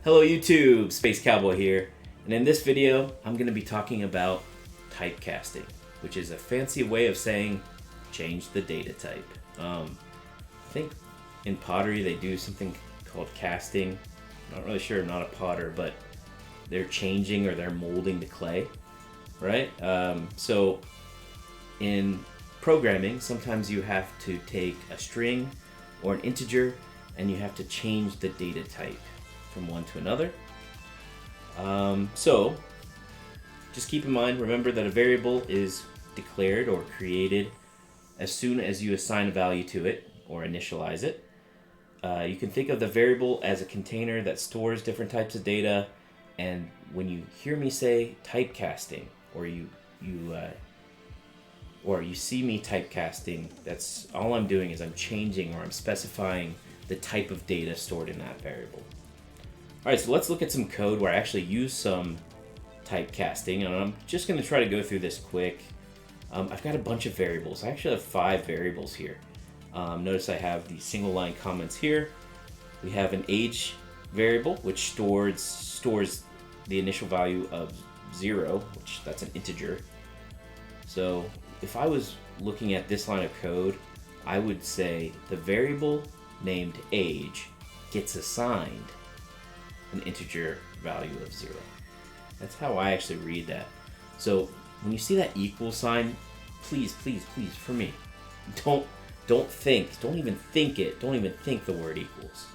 Hello YouTube, Space Cowboy here, and in this video I'm going to be talking about typecasting, which is a fancy way of saying change the data type. I think in pottery they do something called casting. I'm not really sure, I'm not a potter, but they're changing or they're molding the clay, right? So in programming, sometimes you have to take a string or an integer and you have to change the data type from one to another. So just keep in mind, remember that a variable is declared or created as soon as you assign a value to it or initialize it. You can think of the variable as a container that stores different types of data, and when you hear me say typecasting or you see me typecasting, that's all I'm doing is I'm changing or I'm specifying the type of data stored in that variable. Alright, so let's look at some code where I actually use some typecasting, and I'm just going to try to go through this quick. I've got a bunch of variables. I actually have 5 variables here. Notice I have the single line comments here. We have an age variable, which stores the initial value of 0, which that's an integer. So if I was looking at this line of code, I would say the variable named age gets assigned an integer value of 0. That's how I actually read that. So when you see that equal sign, please, for me, don't even think the word equals.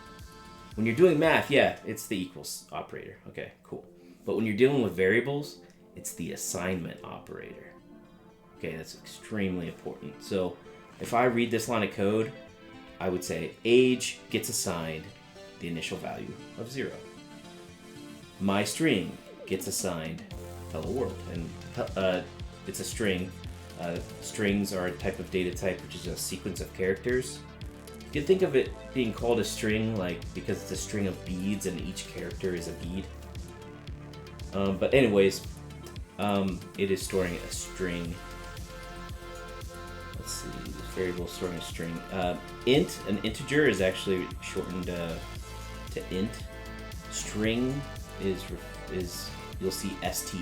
When you're doing math, yeah, it's the equals operator. Okay, cool. But when you're dealing with variables, it's the assignment operator. Okay, that's extremely important. So if I read this line of code, I would say age gets assigned the initial value of 0. My string gets assigned hello world, and it's a string. Strings are a type of data type, which is a sequence of characters. You can think of it being called a string, like because it's a string of beads and each character is a bead. But anyways, it is storing a string. Let's see, this variable storing a string. Int, an integer, is actually shortened to int. String is you'll see str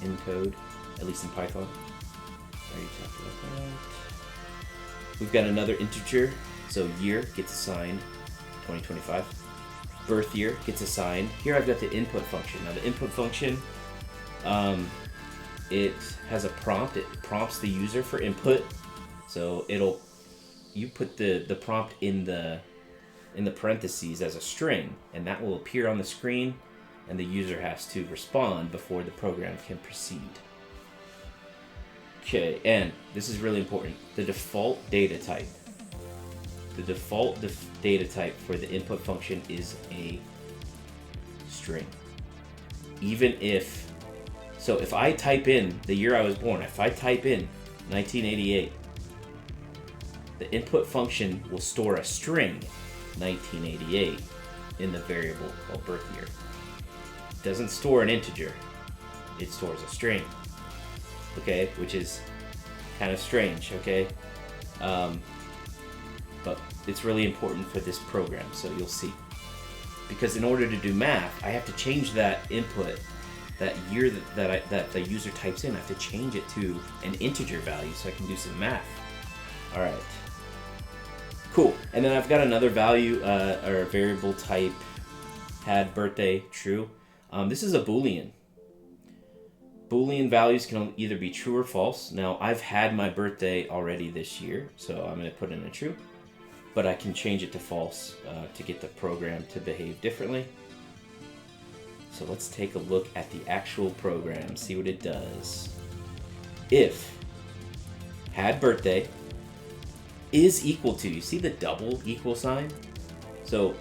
in code, at least in Python. Already talked about that. We've got another integer, so year gets assigned 2025. Birth year gets assigned. Here I've got the input function. Now the input function, it has a prompt. It prompts the user for input. So you put the prompt in the parentheses as a string, and that will appear on the screen, and the user has to respond before the program can proceed. Okay, and this is really important. The default data type. The default data type for the input function is a string. So if I type in the year I was born, if I type in 1988, the input function will store a string 1988 in the variable called birth year. It doesn't store an integer, it stores a string. Okay, which is kind of strange, okay? But it's really important for this program, so you'll see. Because in order to do math, I have to change that input, that year that the user types in, I have to change it to an integer value so I can do some math. All right. Cool. And then I've got another value, or a variable type, had birthday true. This is a Boolean. Boolean values can either be true or false. Now, I've had my birthday already this year, so I'm going to put in a true. But I can change it to false to get the program to behave differently. So let's take a look at the actual program, see what it does. If had birthday is equal to, you see the double equal sign? So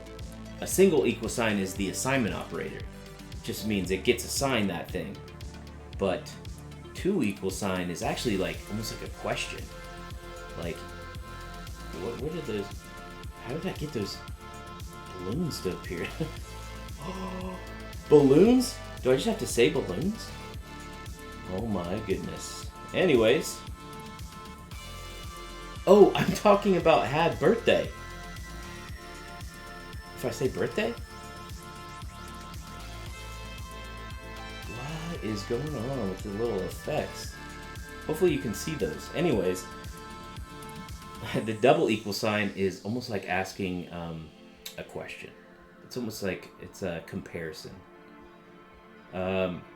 a single equal sign is the assignment operator. It just means it gets assigned that thing. But 2 equal sign is actually like almost like a question. Like, what are those? How did I get those balloons to appear? Balloons? Do I just have to say balloons? Oh my goodness. Anyways. Oh, I'm talking about had birthday. If I say birthday? is going on with the little effects? Hopefully you can see those. Anyways, the double equal sign is almost like asking a question. It's almost like it's a comparison.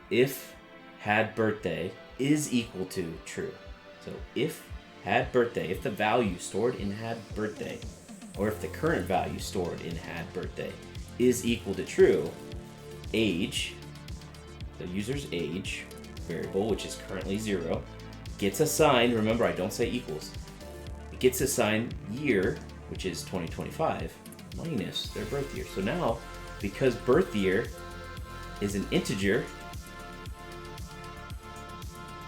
If had birthday is equal to true. So if had birthday, if the value stored in had birthday, or if the current value stored in had birthday is equal to true, age, the user's age variable, which is currently 0, gets assigned, remember I don't say equals, it gets assigned year, which is 2025, minus their birth year. So now, because birth year is an integer,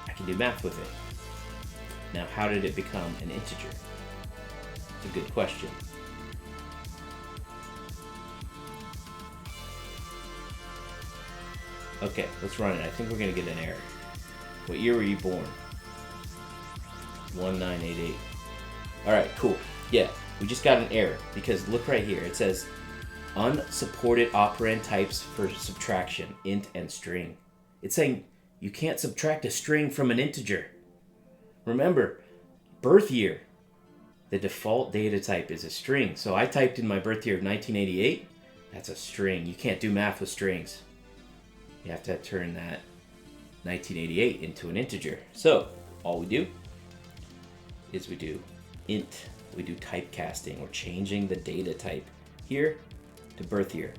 I can do math with it. Now, how did it become an integer? It's a good question. Okay, let's run it. I think we're going to get an error. What year were you born? 1988. Alright, cool. Yeah, we just got an error because look right here. It says unsupported operand types for subtraction, int and string. It's saying you can't subtract a string from an integer. Remember, birth year, the default data type is a string. So I typed in my birth year of 1988. That's a string. You can't do math with strings. You have to turn that 1988 into an integer. So all we do is we do int. We do typecasting. We're changing the data type here to birth year.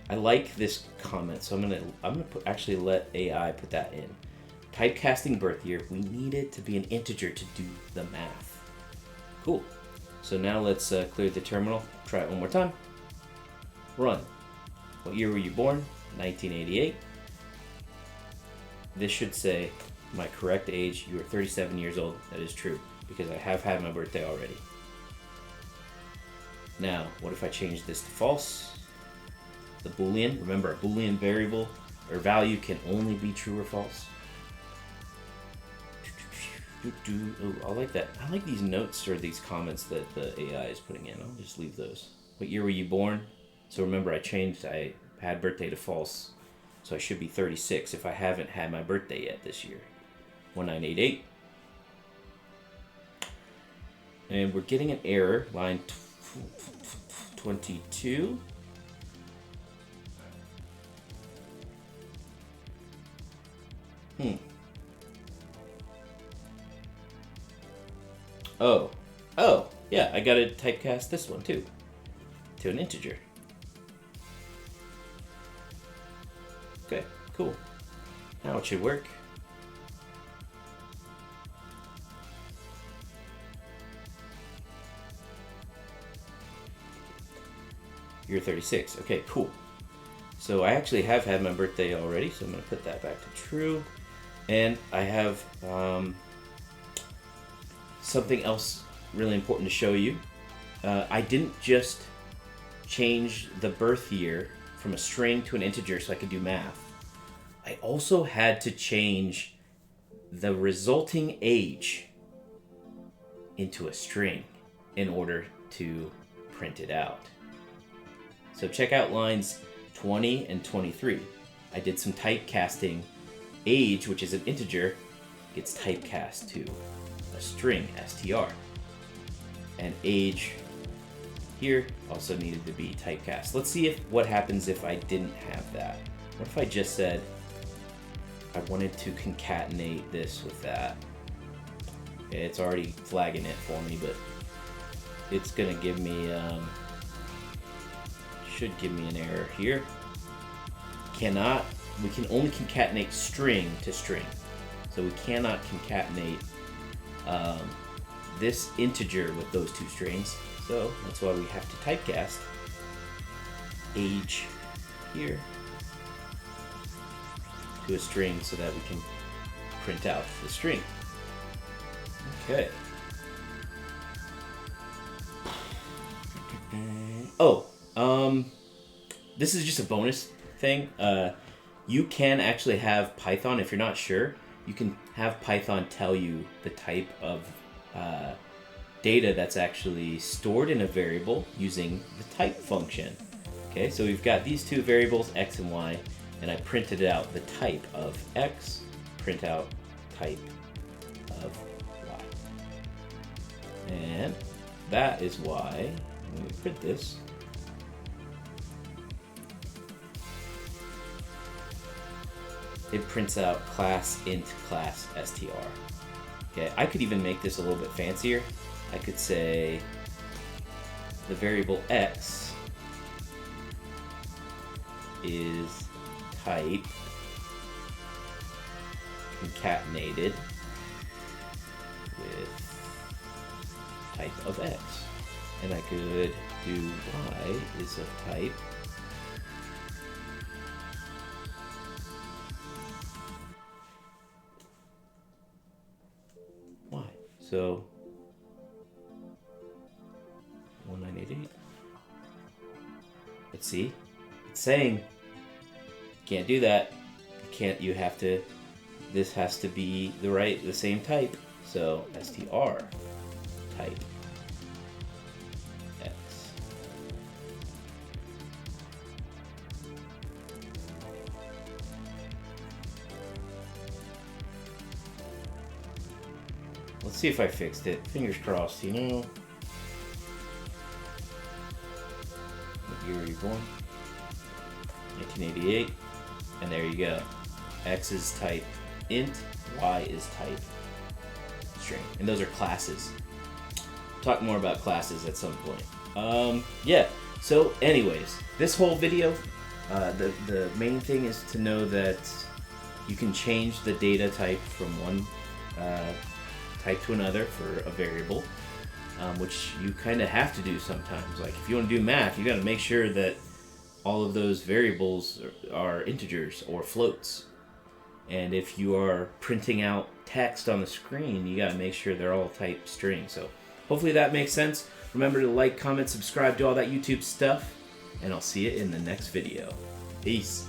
I like this comment, so I'm gonna actually let AI put that in. Typecasting birth year. We need it to be an integer to do the math. Cool. So now let's clear the terminal. Try it one more time. Run. What year were you born? 1988. This should say my correct age. You are 37 years old. That is true because I have had my birthday already. Now, what if I change this to false? The Boolean, remember a Boolean variable or value can only be true or false. Oh, I like that. I like these notes or these comments that the AI is putting in. I'll just leave those. What year were you born? So remember I had birthday to false. So I should be 36 if I haven't had my birthday yet this year. 1988. And we're getting an error, line 22. Oh, yeah, I gotta typecast this one too, to an integer. Okay, cool. Now it should work. You're 36. Okay, cool. So I actually have had my birthday already, so I'm going to put that back to true. And I have something else really important to show you. I didn't just change the birth year from a string to an integer so I could do math. I also had to change the resulting age into a string in order to print it out. So check out lines 20 and 23. I did some typecasting. Age, which is an integer, gets typecast to a string, str. And age here also needed to be typecast. Let's see what happens if I didn't have that. What if I just said I wanted to concatenate this with that? Okay, it's already flagging it for me, but it's gonna give me should give me an error here. We can only concatenate string to string. So we cannot concatenate this integer with those two strings. So that's why we have to typecast age here to a string so that we can print out the string. Okay. This is just a bonus thing. You can actually have Python, if you're not sure, you can have Python tell you the type of data that's actually stored in a variable using the type function. Okay, so we've got these two variables, x and y, and I printed out the type of X, print out type of Y. And that is why, when we print this, it prints out class int class str. Okay, I could even make this a little bit fancier. I could say the variable X is type concatenated with type of X. And I could do Y is of type Y. So 1988. Let's see. It's saying can't do that. You have to, this has to be the same type. So str type X. Let's see if I fixed it. Fingers crossed, you know. What year are you born? 1988. And there you go. X is type int, Y is type string. And those are classes. Talk more about classes at some point. Yeah, so anyways, this whole video, the main thing is to know that you can change the data type from one type to another for a variable, which you kind of have to do sometimes. Like if you want to do math, you got to make sure that all of those variables are integers or floats. And if you are printing out text on the screen, you got to make sure they're all type string. So hopefully that makes sense. Remember to like, comment, subscribe, do all that YouTube stuff, and I'll see you in the next video. Peace.